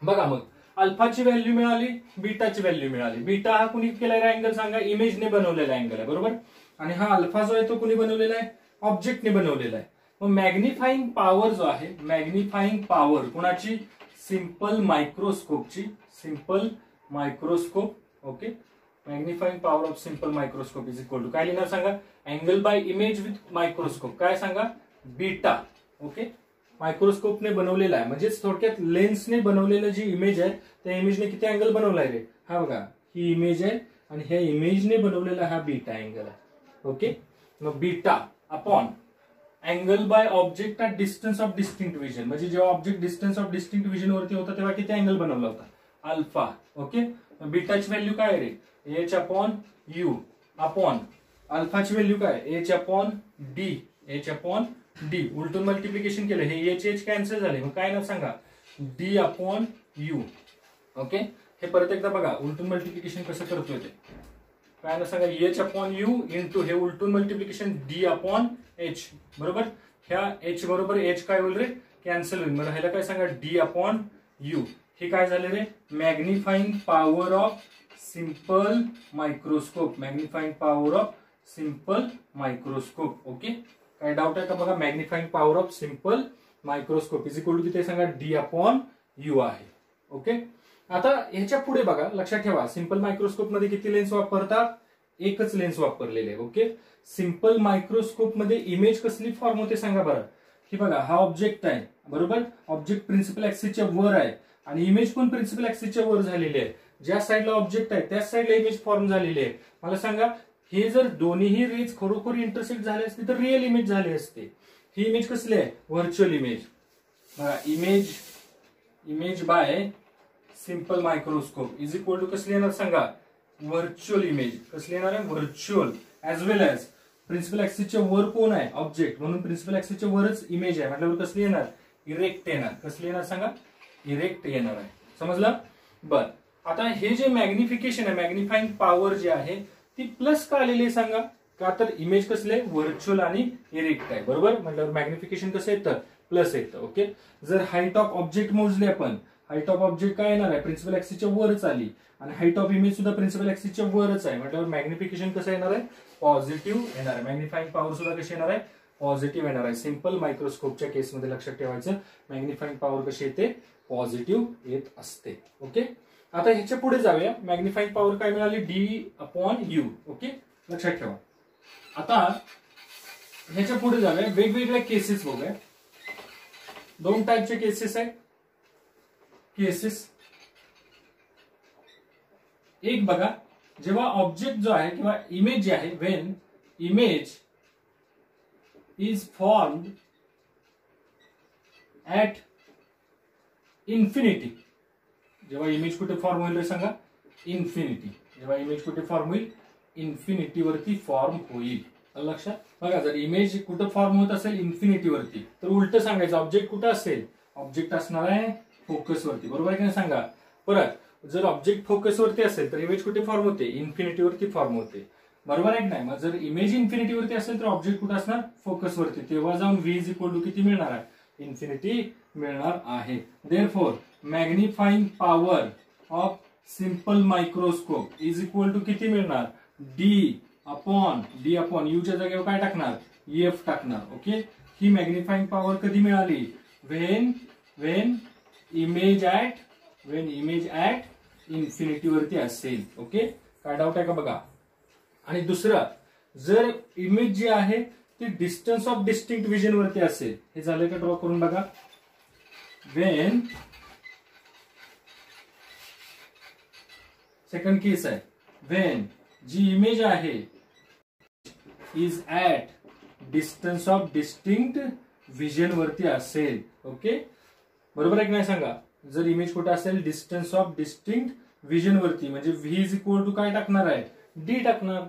बघा मग अल्फाची व्हॅल्यू मिळाली, बीटाची व्हॅल्यू मिळाली. बीटा हा कुणी केलाय अँगल सांगा, इमेजने बनवलेला अँगल आहे, बरोबर, आणि हा अल्फा जो आहे तो कुणी बनवलेला आहे, ऑब्जेक्टने बनवलेला आहे. मग मॅग्निफाईंग पॉवर जो आहे, मॅग्निफाईंग पॉवर कोणाची, सिंपल मायक्रोस्कोपची, simple microscope. Okay, magnifying power of simple microscope is equal to काय लिहिणार सांगा, angle by image with microscope. काय सांगा, बीटा. ओके, मायक्रोस्कोपने बनवलेला आहे, म्हणजे थोडक्यात लेन्सने बनवलेलं जी इमेज आहे त्या इमेजने किती अँगल बनवलाय रे, हा बघा ही इमेज आहे आणि ह्या इमेजने बनवलेला हा बीटा अँगल आहे. ओके, मग beta upon angle by object at distance of distinct vision, म्हणजे जेव्हा object distance of distinct vision वरती होता तेव्हा किती अँगल बनवला होता, अल्फा. ओके, बीटाची व्हॅल्यू काय रे, एच अपॉन यू अपॉन अल्फाची व्हॅल्यू काय, H upon D, H upon D. उलटून मल्टिप्लिकेशन केलं, हे एच एच कॅन्सल झाले, मग काय ना सांगा, डी अपॉन यू. ओके, हे परत एकदा बघा उलटून मल्टिप्लिकेशन कसं करतोय ते, काय ना सांगा, एच अपॉन यू इंटू हे उलटून मल्टिप्लिकेशन डी अपॉन एच, बरोबर. ह्या एच बरोबर एच काय होईल रे, कॅन्सल होईल. मला ह्याला काय सांगा, डी अपॉन यू. हे काय झाले रे, magnifying power of simple microscope, magnifying power of simple microscope. Okay, काय डाऊट आहे का बघा, magnifying power of simple microscope is equal to किती सांगा, डी अपॉन यू आहे. ओके, आता ह्याच्या पुढे बघा, लक्षात ठेवा सिंपल मायक्रोस्कोप मध्ये किती लेन्स वापरतात, एकच लेन्स वापरलेले आहे. ओके, सिंपल मायक्रोस्कोप मध्ये इमेज कसली फॉर्म होते सांगा बरं. की बघा हा ऑब्जेक्ट आहे, बरोबर, ऑब्जेक्ट प्रिन्सिपल ऍक्सिसच्या वर आहे आणि इमेज पण प्रिन्सिपल ऍक्सिसच्या वर झालेली आहे. ज्या साईडला ऑब्जेक्ट आहे त्याच साईडला इमेज फॉर्म झालेली आहे. मला सांगा, हे जर दोन्हीही रेज खरोखर इंटरसेक्ट झाले असते तर रिअल इमेज झाली असते. ही इमेज कसली आहे, व्हर्च्युअल इमेज. बघा image by simple microscope is equal to कसली येणार सांगा, व्हर्च्युअल इमेज. कसली येणार आहे, virtual. As well as principal ऍक्सिसच्या वर कोण आहे, ऑब्जेक्ट, म्हणून प्रिन्सिपल ऍक्सिसच्या वरच इमेज आहे म्हटल्यावर कसली येणार, इरेक्ट येणार. कसली येणार सांगा, इरेक्ट येणार आहे. समजलं. बर, आता हे जे मॅग्निफिकेशन आहे, मॅग्निफाईंग पॉवर जी आहे ती प्लस का आलेली आहे सांगा, का तर इमेज कसले व्हर्च्युअल आणि इरेक्ट आहे, बरोबर, म्हटल्यावर मॅग्निफिकेशन कसं येतं, प्लस येतं. ओके, जर हाईट ऑफ ऑब्जेक्ट मोजली आपण, हाईट ऑफ ऑब्जेक्ट काय येणार आहे, प्रिन्सिपल ऍक्सिसच्या वरच आली आणि हाईट ऑफ इमेज सुद्धा प्रिन्सिपल ऍक्सिसच्या वरच आहे म्हटल्यावर मॅग्निफिकेशन कसं येणार आहे, पॉझिटिव्ह येणार आहे. मॅग्निफाईंग पॉवर सुद्धा कशी येणार आहे, पॉझिटिव्ह येणार आहे. सिंपल मायक्रोस्कोपच्या केसमध्ये लक्षात ठेवायचं, मॅग्निफाईंग पॉवर कशी येते, पॉझिटिव्ह येत असते. ओके, आता ह्याच्या पुढे जाऊया. मॅग्निफाइंग पॉवर काय मिळाली? D/U. ओके, लक्षात ठेवा. आता ह्याच्या पुढे जाऊया, वेगवेगळ्या केसेस बघूया. 2 टाईपचे केसेस आहेत. केसेस एक बघा, जेव्हा ऑब्जेक्ट जो आहे किंवा इमेज जे आहे, when image is formed at infinity. जेव्हा इमेज कुठे फॉर्म होईल रे सांगा? इन्फिनिटी. जेव्हा इमेज कुठे फॉर्म होईल? इन्फिनिटी वरती फॉर्म होईल. लक्षात बघा, जर इमेज कुठे फॉर्म होत असेल इन्फिनिटी वरती, तर उलट सांगायचं ऑब्जेक्ट कुठं असेल? ऑब्जेक्ट असणार आहे फोकस वरती. बरोबर आहे की नाही सांगा? परत जर ऑब्जेक्ट फोकस वरती असेल तर इमेज कुठे फॉर्म होते? इन्फिनिटी वरती फॉर्म होते. बरोबर आहे की नाही? मग जर इमेज इन्फिनिटी वरती असेल तर ऑब्जेक्ट कुठे असणार? फोकस वरती. तेव्हा जाऊन V इज इक्वल टू किती मिळणार आहे? इन्फिनिटी मिळणार आहे. Therefore magnifying power of simple microscope is equal to किती मिळणार? D अपॉन U च्या जागेवर काय टाकणार? F टाकणार. ओके, ही मॅग्निफाइंग पॉवर कधी मिळाली? वेन इमेज ऍट इन्फिनिटी वरती असेल. ओके, काय डाऊट आहे का बघा? आणि दुसरं, जर इमेज जी आहे ती डिस्टन्स ऑफ डिस्टिंक्ट विजन वरती असेल. हे झालं का? ड्रॉ करून बघा. वेन सेकंड केस आहे, वेन जी इमेज आहे is at distance of distinct vision वरती असेल. ओके, बरोबर आहे की नाही सांगा? जर इमेज कुठे असेल? डिस्टन्स ऑफ डिस्टिंक्ट विजन वरती, म्हणजे V इज इक्वल टू काय टाकणार आहे? D टाकणार.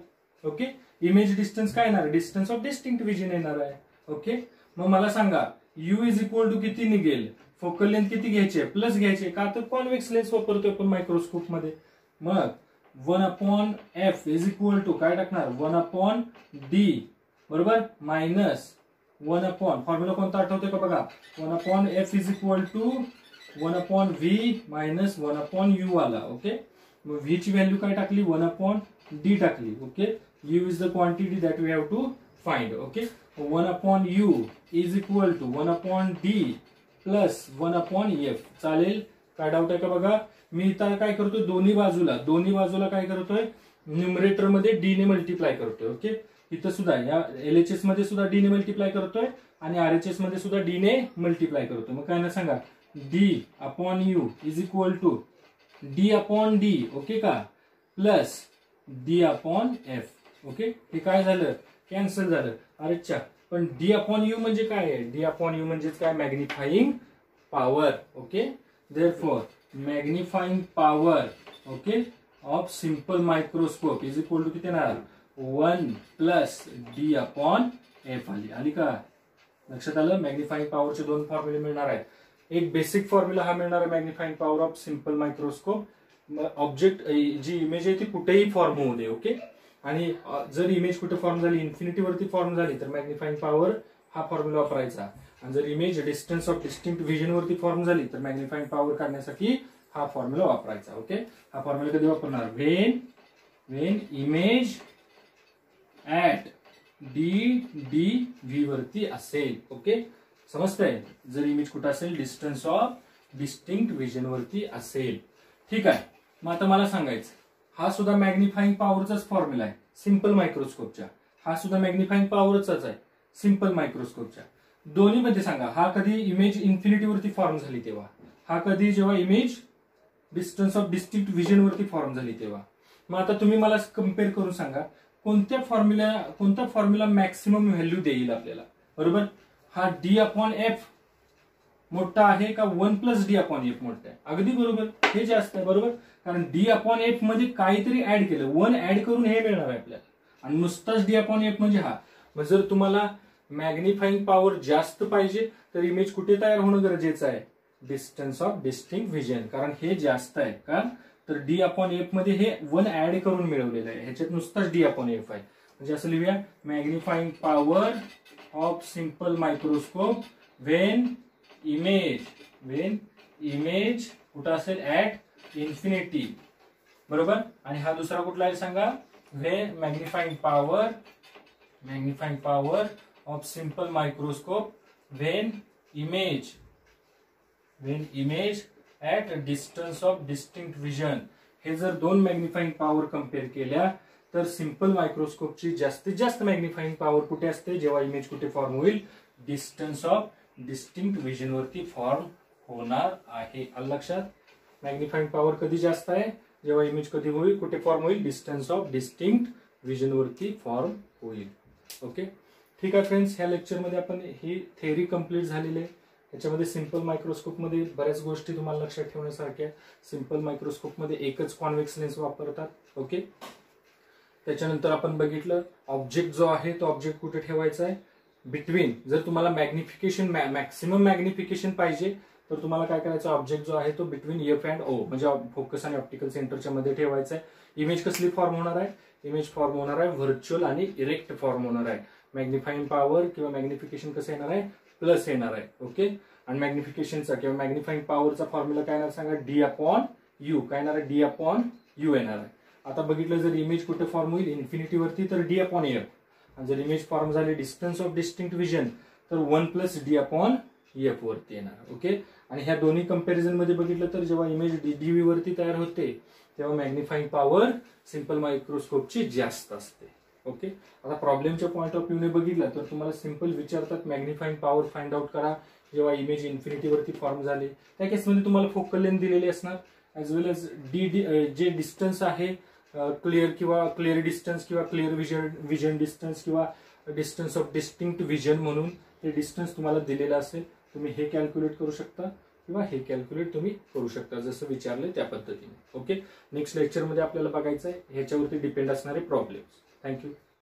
ओके, इमेज डिस्टन्स काय येणार? डिस्टन्स ऑफ डिस्टिंक्ट विजन येणार आहे. ओके, मग मला सांगा U इज इक्वल टू किती निघेल? फोकल लेंथ किती घ्यायचे? प्लस घ्यायचे. का तर कॉन्व्हेक्स लेन्स वापरतोय आपण मायक्रोस्कोप मध्ये. मग 1/F इज इक्वल टू काय टाकणार? 1/D. बरोबर, मायनस 1/, फॉर्म्युला कोणता आठवतोय का बघा? 1/F is equal to 1/V minus 1/U आला. ओके, मग V ची व्हॅल्यू काय टाकली? 1/D टाकली. Okay, U is the quantity that we have to find. Okay, 1/U is equal to 1/D plus 1/F. चालेल? काय डाऊट आहे का बघा? मी इथं काय करतोय? दोन्ही बाजूला काय करतोय? न्यूमरेटर मध्ये D ने मल्टिप्लाय करतोय. ओके, इथं सुद्धा या LHS मध्ये सुद्धा D ने मल्टिप्लाय करतोय आणि RHS मध्ये सुद्धा D ने मल्टिप्लाय करतोय. मग काय ना सांगा? D/U is equal to D/D. Okay का? Plus D/F. ओके, हे काय झालं? कॅन्सल झालं. अच्छा, पण D/U म्हणजे काय आहे? D/U म्हणजे काय? Magnifying power. Okay, therefore magnifying power okay of simple microscope is equal to किती येणार? 1 प्लस D/F आली का? लक्षात आलं? मॅग्निफाइंग पॉवरचे 2 फॉर्म्युले मिळणार आहेत. एक बेसिक फॉर्म्युला हा मिळणार आहे magnifying power of simple microscope. Object जी इमेज आहे ती कुठेही फॉर्म होऊ दे. ओके, आणि जर इमेज कुठे फॉर्म झाली? इन्फिनिटी वरती फॉर्म झाली तर मॅग्निफाइंग पॉवर हा फॉर्म्युला वापरायचा. आणि जर image distance of distinct vision वरती फॉर्म झाली तर मॅग्निफाइंग पॉवर काढण्यासाठी हा फॉर्म्युला वापरायचा. ओके, हा फॉर्म्युला कधी वापरणार? वेन इमेज ऍट DV वरती असेल. ओके, समजतंय? जर इमेज कुठे असेल? डिस्टन्स ऑफ डिस्टिंक्ट विजन वरती असेल. ठीक आहे, मग आता मला सांगायचं, हा सुद्धा मॅग्निफाइंग पॉवरचाच फॉर्म्युला आहे सिंपल मायक्रोस्कोपच्या. हा सुद्धा मॅग्निफाइंग पॉवरचाच आहे सिंपल मायक्रोस्कोपच्या. दोन्ही मध्ये सांगा, हा कधी इमेज इन्फिनिटी वरती फॉर्म झाली तेव्हा, हा कधी जेव्हा image distance of distinct vision वरती फॉर्म झाली तेव्हा. मग आता तुम्ही मला कम्पेअर करून सांगा कोणत्या फॉर्म्युला मॅक्सिमम व्हॅल्यू देईल आपल्याला. बरोबर, हा D/F मोठा आहे का 1 प्लस D/F मोठा आहे? अगदी बरोबर, हे जास्त आहे. बरोबर, कारण D/F मध्ये काहीतरी ऍड केलं, 1 ऍड करून हे मिळणार आहे आपल्याला, आणि नुसताच D/F म्हणजे हा. मग जर तुम्हाला मॅग्निफाइंग पॉवर जास्त पाहिजे तर इमेज कुठे तयार होणं गरजेचं आहे? डिस्टन्स ऑफ डिस्टिंक्ट विजन, कारण हे जास्त आहे. का तर D/F मध्ये हे 1 ऍड करून मिळवलेलं आहे, ह्याच्यात नुसताच D/F आहे. म्हणजे असं लिहूया, magnifying power of simple microscope Wien image कुठं असेल? At infinity. बरोबर, आणि हा दुसरा कुठला आहे सांगा? Wien magnifying power of simple microscope Wien image at distance of distinct vision. हे जर दोन मॅग्निफाईंग पॉवर कम्पेअर केल्या तर सिंपल मायक्रोस्कोपची जास्तीत जास्त मॅग्निफाईंग पॉवर कुठे असते, जेव्हा इमेज कुठे फॉर्म होईल, डिस्टन्स ऑफ डिस्टिंक्ट विजन वरती फॉर्म होणार आहे. आलं लक्षात. मॅग्निफाईंग पॉवर कधी जास्त आहे, जेव्हा इमेज कधी होईल, कुठे फॉर्म होईल, डिस्टन्स ऑफ डिस्टिंक्ट विजन वरती फॉर्म होईल. ओके, ठीक आहे फ्रेंड्स. ह्या लेक्चरमध्ये आपण ही थेअरी कंप्लीट झालेली आहे. याच्यामध्ये सिंपल मायक्रोस्कोपमध्ये बऱ्याच गोष्टी तुम्हाला लक्षात ठेवण्यासारख्या. सिंपल मायक्रोस्कोपमध्ये एकच कॉन्व्हेक्स लेन्स वापरतात. ओके, त्याच्यानंतर आपण बघितलं ऑब्जेक्ट जो आहे तो ऑब्जेक्ट कुठे ठेवायचा आहे, बिटवीन. जर तुम्हाला मॅग्निफिकेशन मॅक्सिमम मॅग्निफिकेशन पाहिजे तर तुम्हाला काय करायचं, ऑब्जेक्ट जो आहे तो बिटवीन एफ अँड ओ म्हणजे फोकस आणि ऑप्टिकल सेंटरच्या मध्ये ठेवायचा आहे. इमेज कसली फॉर्म होणार आहे, इमेज फॉर्म होणार आहे व्हर्च्युअल आणि इरेक्ट फॉर्म होणार आहे. मॅग्निफाईंग पॉवर किंवा मॅग्निफिकेशन कसं येणार आहे, प्लस येणार आहे. ओके, आणि मॅग्निफिकेशनचा किंवा मॅग्निफाईंग पॉवरचा फॉर्म्युला काय येणार सांगा, डी अपॉन यू. काय येणार आहे, डी अपॉन यू येणार आहे. आता बघितलं जर इमेज कुठे फॉर्म होईल इन्फिनिटी वरती तर डी अपॉन एफ, आणि जर इमेज फॉर्म झाली डिस्टन्स ऑफ डिस्टिंक्ट विजन तर 1 प्लस डी अपॉन एफ वरती येणार. ओके, आणि ह्या दोन्ही कंपॅरिझन मध्ये बघितलं तर जेव्हा इमेज डीव्ही वरती तयार होते तेव्हा मॅग्निफाईंग पॉवर सिंपल मायक्रोस्कोपची जास्त असते. ओके, आता प्रॉब्लेमच्या पॉईंट ऑफ व्ह्यूने बघितलं तर तुम्हाला सिंपल विचारतात मॅग्निफाईंग पॉवर फाइंड आउट करा जेव्हा इमेज इन्फिनिटी वरती फॉर्म झाली. त्या केसमध्ये तुम्हाला फोकल लेंथ दिलेली असणार ऍज वेल एज जे डिस्टन्स आहे क्लिअर किंवा क्लिअर डिस्टन्स किंवा क्लिअर विजन डिस्टन्स किंवा डिस्टन्स ऑफ डिस्टिंक्ट विजन म्हणून ते डिस्टन्स तुम्हाला दिलेलं असेल. तुम्ही हे कॅल्क्युलेट करू शकता किंवा हे कॅल्क्युलेट तुम्ही करू शकता जसं विचारले त्या पद्धतीने. ओके, नेक्स्ट लेक्चरमध्ये आपल्याला बघायचं आहे ह्याच्यावरती डिपेंड असणारे प्रॉब्लेम्स. थँक्यू.